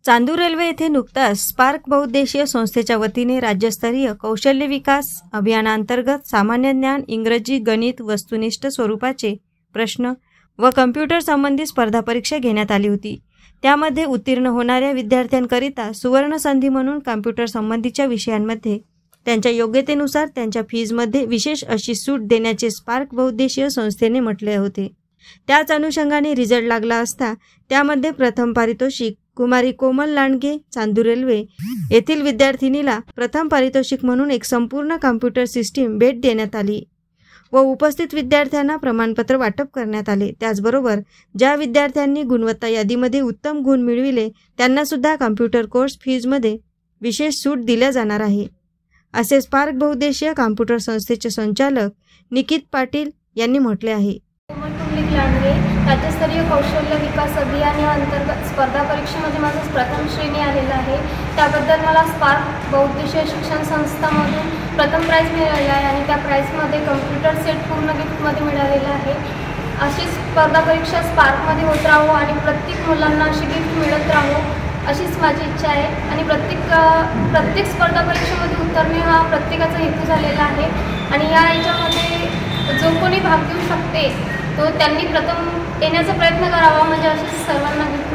Chandur railway येथे नुकताच spark बहुउद्देशीय संस्थेच्या वतीने राज्यस्तरीय कौशल्य विकास अभियानांतर्गत सामान्य ज्ञान, इंग्रजी, गणित, वस्तुनिष्ठ स्वरूपाचे प्रश्न व कम्प्युटर संबंधी स्पर्धा परीक्षा घेण्यात आली होती। त्यामध्ये उत्तीर्ण होणाऱ्या विद्यार्थ्यांकरिता सुवर्ण संधी म्हणून कम्प्युटर संबंधीच्या विषयांमध्ये त्यांच्या योग्यतेनुसार त्यांच्या फीजमध्ये विशेष अशी सूट देण्याचे स्पार्क बहुउद्देशीय संस्थेने म्हटले होते। त्याच अनुषंगाने रिझल्ट लागला असता त्यामध्ये प्रथम पारितोषिक कुमारी कोमल लांडगे चांदूर रेल्वे येथील विद्यार्थिनीला प्रथम पारितोषिक म्हणून एक संपूर्ण कॉम्प्युटर सिस्टीम भेट देण्यात आली व उपस्थित विद्यार्थ्यांना प्रमाणपत्र वाटप करण्यात आले। त्याचबरोबर ज्या विद्यार्थ्यांनी गुणवत्ता यादीमध्ये उत्तम गुण मिळविले त्यांना सुद्धा कॉम्प्युटर कोर्स फीजमध्ये विशेष सूट दिल्या जाणार आहे, असे स्पार्क बहुउद्देशीय कॉम्प्युटर संस्थेचे संचालक निकित पाटील यांनी म्हटले आहे। राज्यस्तरीय कौशल्य विकास अभियान या अंतर्गत स्पर्धा परीक्षेमध्ये माझं प्रथम श्रेणी आलेलं आहे। त्याबद्दल मला स्पार्क बहुउद्देशीय शिक्षण संस्थामधून प्रथम प्राइज मिळालेला आहे आणि त्या प्राइजमध्ये कम्प्युटर सेट पूर्ण गिफ्टमध्ये मिळालेला आहे। अशी स्पर्धा परीक्षा स्पार्कमध्ये होत राहो आणि प्रत्येक मुलांना अशी गिफ्ट मिळत राहो अशीच माझी इच्छा आहे आणि प्रत्येक स्पर्धा परीक्षेमध्ये उतरणे हा प्रत्येकाचा हेतू झालेला आहे आणि या याच्यामध्ये जो कोणी भाग घेऊ शकते तो त्यांनी प्रथम येण्याचा प्रयत्न करावा, म्हणजे असेच सर्वांना गिफ्ट